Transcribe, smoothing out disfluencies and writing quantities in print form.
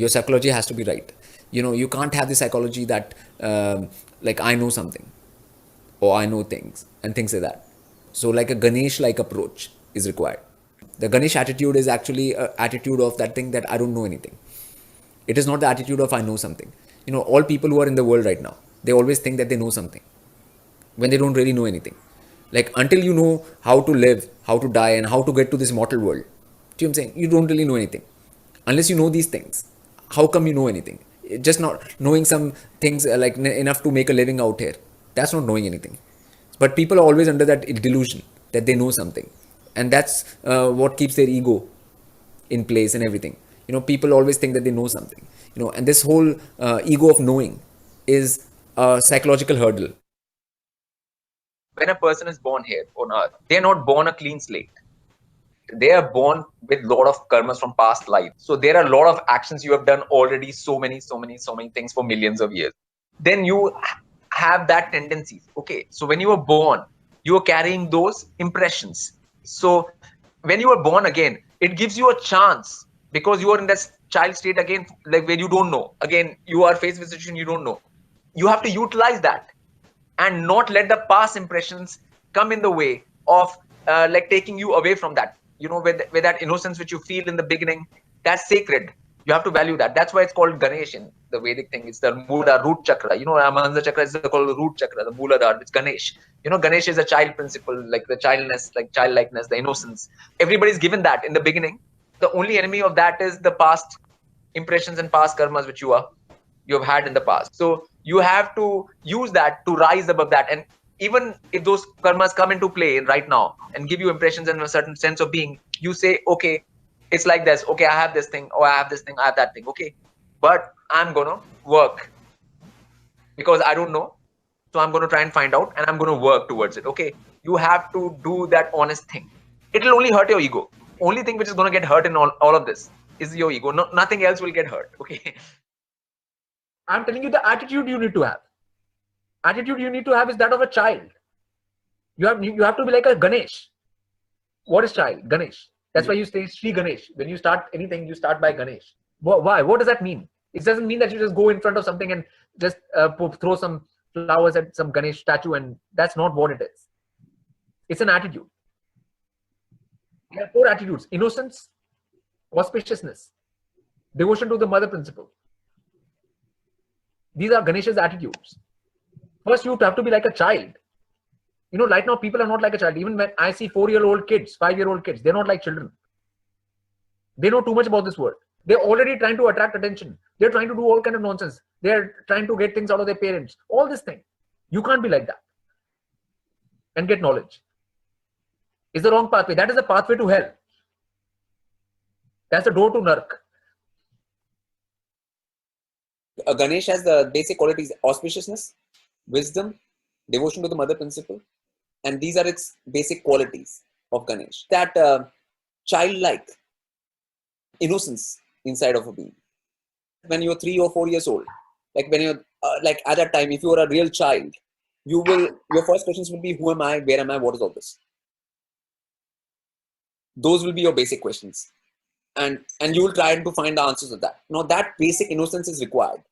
Your psychology has to be right. You can't have the psychology that like I know something, or I know things and things like that. So like a Ganesh like approach is required. The Ganesh attitude is actually an attitude of that thing that I don't know anything. It is not the attitude of I know something. All people who are in the world right now, they always think that they know something when they don't really know anything. Like until you know how to live, how to die, and how to get to this mortal world, do you know what I'm saying? You don't really know anything. Unless you know these things, how come you know anything? Just not knowing some things like enough to make a living out here. That's not knowing anything. But people are always under that delusion that they know something. And that's what keeps their ego in place and everything. People always think that they know something. And this whole ego of knowing is a psychological hurdle. When a person is born here on earth, they're not born a clean slate. They are born with a lot of karmas from past life. So there are a lot of actions you have done already, so many things for millions of years. Then you have that tendency. Okay, so when you were born, you are carrying those impressions. So when you are born again, it gives you a chance, because you are in that child state again, like where you don't know. Again, you are faced with a situation you don't know. You have to utilize that and not let the past impressions come in the way of like taking you away from that. With that innocence which you feel in the beginning, that's sacred. You have to value that. That's why it's called Ganesh in the Vedic thing. It's the Mooladhara root chakra. Amanza chakra is called the root chakra, the Mooladhara. It's Ganesh. Ganesh is a child principle, like the childness, like childlikeness, the innocence. Everybody's given that in the beginning. The only enemy of that is the past impressions and past karmas which you have had in the past. So you have to use that to rise above that. And even if those karmas come into play right now and give you impressions and a certain sense of being, you say, okay, it's like this. Okay, I have this thing, or I have this thing, I have that thing. Okay, but I'm going to work because I don't know. So I'm going to try and find out, and I'm going to work towards it. Okay, you have to do that honest thing. It will only hurt your ego. Only thing which is going to get hurt in all of this is your ego. No, nothing else will get hurt. Okay. I'm telling you the attitude you need to have. Attitude you need to have is that of a child. You have to be like a Ganesh. What is child? Ganesh. That's why you say Sri Ganesh. When you start anything, you start by Ganesh. Why? What does that mean? It doesn't mean that you just go in front of something and just throw some flowers at some Ganesh statue, and that's not what it is. It's an attitude. There are 4 attitudes: innocence, auspiciousness, devotion to the mother principle. These are Ganesha's attitudes. First, you have to be like a child. Right now, people are not like a child. Even when I see 4-year-old kids, 5-year-old kids, they're not like children. They know too much about this world. They're already trying to attract attention. They're trying to do all kind of nonsense. They're trying to get things out of their parents. All this thing. You can't be like that and get knowledge. It's the wrong pathway. That is the pathway to hell. That's the door to Nark. Ganesh has the basic qualities: auspiciousness, wisdom, devotion to the mother principle, and these are its basic qualities of Ganesh. That childlike innocence inside of a being. When you're 3 or 4 years old, like when you're like at that time, if you are a real child, your first questions will be, who am I, where am I, what is all this? Those will be your basic questions, and you will try to find the answers of that. Now that basic innocence is required.